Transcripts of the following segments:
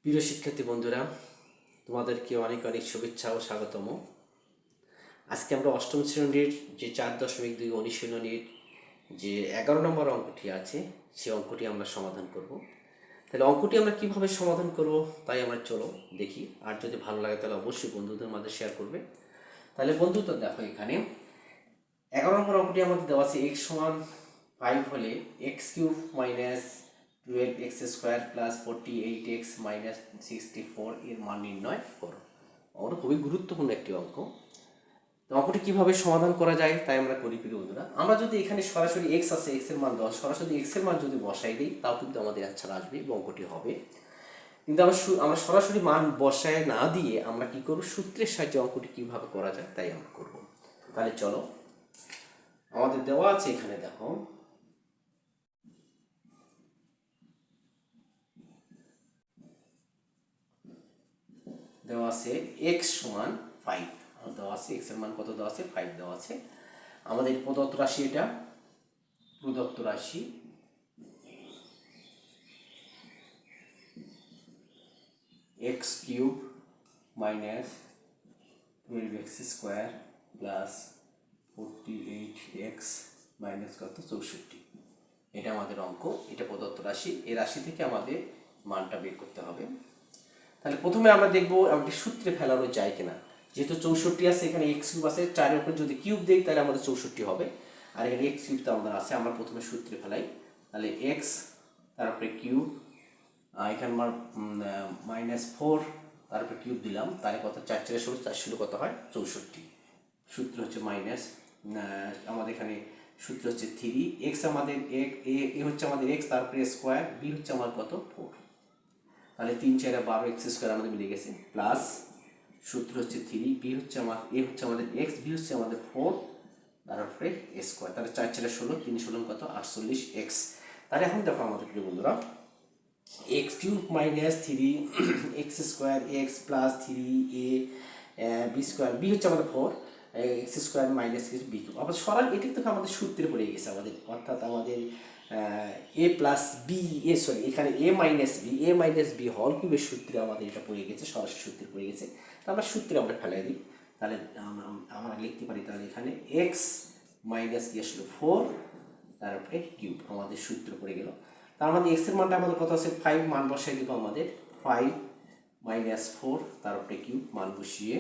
প্রিয় শিক্ষার্থী বন্ধুরা, তোমাদেরকে অনেক অনেক শুভেচ্ছা ও স্বাগতম। আজকে আমরা অষ্টম শ্রেণীর যে 4.2 অনুশীলনীর যে 11 নম্বর অঙ্কটি আছে সেই অঙ্কটি আমরা সমাধান করব। তাহলে অঙ্কটি আমরা কিভাবে সমাধান করব তাই আমরা চলো দেখি। আর যদি ভালো লাগে তাহলে অবশ্যই বন্ধুদের মাঝে শেয়ার করবে। তাহলে বন্ধু তো দেখো, এখানে 11 নম্বর অঙ্কটি আমাদের দেওয়া আছে x সমান 5 হলে x³ minus 12x² plus 48x minus 64 এর মান নির্ণয় করো। অঙ্কটা খুবই গুরুত্বপূর্ণ একটি অঙ্ক। তো অঙ্কটি কীভাবে সমাধান করা যায় তাই আমরা করি প্রিয় বন্ধুরা। আমরা যদি এখানে সরাসরি x আছে, x এর মান 10, সরাসরি x এর মান যদি বসাই দিই তাও কিন্তু আমাদের আচ্ছা আসবে এবং অঙ্কটি হবে। কিন্তু আমরা সরাসরি মান বসায় না দিয়ে আমরা কি করব, সূত্রের সাহায্যে অঙ্কটি কীভাবে করা যায় তাই আমরা করব। তাহলে চলো, আমাদের দেওয়া আছে এখানে দেখো দেওয়া আছে x সমান 5 দেওয়া আছে। x এর মান কত দেওয়া আছে? 5 দেওয়া আছে। আমাদের প্রদত্ত রাশি, এটা প্রদত্ত রাশি x³ minus 12x² plus 48x minus কত 64। এটা আমাদের অঙ্ক, এটা প্রদত্ত রাশি। এই রাশি থেকে আমাদের মানটা বের করতে হবে। তাহলে প্রথমে আমরা দেখবো আমাদের সূত্রে ফেলানো যায় কিনা। যেহেতু 64 আছে, এখানে x³ আছে, 4 এর উপরে যদি কিউব দেই তাহলে আমাদের 64 হবে। আর এখানে x³ তো আমাদের আছে, আমরা প্রথমে সূত্রে ফেলাই। তাহলে x তারপরে কিউব, এখানে আমার -4 তারপরে কিউব দিলাম, তাহলে কত? 4 4 16, 4 16 কত হয়? 64। সূত্র হচ্ছে মাইনাস, আমাদের এখানে সূত্র হচ্ছে 3। x আমাদের এ হচ্ছে আমাদের x, তারপরে স্কোয়ার, বি হচ্ছে আমার কত? 4। তাহলে 3 4 12x² আমাদের মিলে গেছে, প্লাস সূত্র হচ্ছে 3, বি হচ্ছে আমার এ হচ্ছে আমাদের x, বি হচ্ছে আমাদের 4, তারপরে স্কোয়ার। তাহলে 4 4 16, 3 16 কত? 48x। তাহলে এখন দেখো আমাদের প্রিয় বন্ধুরা, x³ minus 3x² x plus 3ab², B হচ্ছে আমাদের 4, x² মাইনাস b³ আবার সরাল এটি থেকে আমাদের সূত্রে পড়ে গেছে আমাদের, অর্থাৎ আমাদের এ প্লাস বি, এখানে এ মাইনাস বি হল কিউবের সূত্রে আমাদের এটা পড়ে গেছে, সরাসরি সূত্রে পড়ে গেছে। আমরা সূত্রে আমরা ফেলাই দিই। তাহলে আমরা লিখতে পারি, তাহলে এখানে এক্স মাইনাস কি আসলো 4, তারপরে কিউব আমাদের সূত্র পড়ে গেল। তার মানে এক্স এর মানটা আমাদের কত আছে? 5। মান বসাই দিব আমাদের 5 মাইনাস 4 তারপরে কিউব, মান বসিয়ে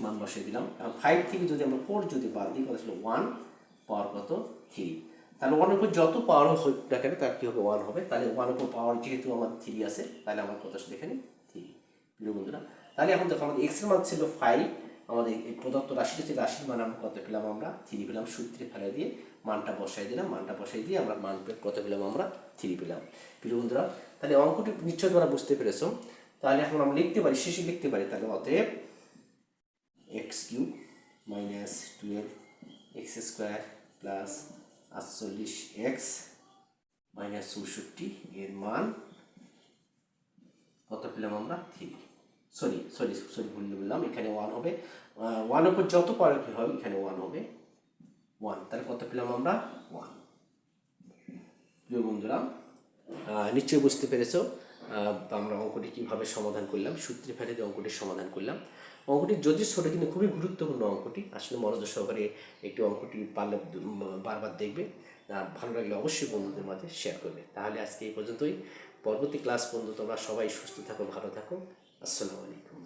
মান বসিয়ে দিলাম। কারণ 5 থেকে যদি আমরা 4 যদি বাদ দিই, কত ছিল? 1 পাওয়ার কত? 3। তাহলে 1 এর উপর যত পাওয়ার হোক না কেন তার কী হবে? 1 হবে। তাহলে 1 এর উপর পাওয়ার যেহেতু আমাদের 3 আছে, তাহলে আমার কত আসলে এখানে 3। প্রিয় বন্ধুরা, তাহলে এখন দেখো আমাদের এক্স এর মান ছিল 5, আমাদের এই প্রদত্ত রাশিটা ছিল, রাশির মান আমরা কত পেলাম? আমরা 3 পেলাম। সূত্রে ফেলে দিয়ে মানটা বসাই দিলাম, মানটা বসাই দিয়ে আমরা মান কত পেলাম? আমরা 3 পেলাম। প্রিয় বন্ধুরা, তাহলে অঙ্কটি নিশ্চয় তোমরা বুঝতে পেরেছো। তাহলে এখন আমরা লিখতে পারি, শেষে লিখতে পারি, তাহলে অতএব x³ minus 12x² plus 48x minus 64 এর মান কত পেলাম? আমরা 3। সরি ভুল বললাম, এখানে 1 হবে। 1 উপর যত পাওয়ার কি হবে, এখানে 1 হবে, 1। তাহলে কত পেলাম আমরা? 1। প্রিয় বন্ধুরা, নিশ্চয়ই বুঝতে পেরেছো আমরা অঙ্কটি কীভাবে সমাধান করলাম। সূত্রে ফেলে দিয়ে অঙ্কটির সমাধান করলাম। অঙ্কটি যদি ছোটো কিন্তু খুবই গুরুত্বপূর্ণ অঙ্কটি, আসলে মনোযোগ সহকারে একটি অঙ্কটি পারলে বারবার দেখবে। ভালো লাগলে অবশ্যই বন্ধুদের মাঝে শেয়ার করবে। তাহলে আজকে এই পর্যন্তই। পরবর্তী ক্লাস পর্যন্ত তোমরা সবাই সুস্থ থাকো, ভালো থাকো। আসসালামু আলাইকুম।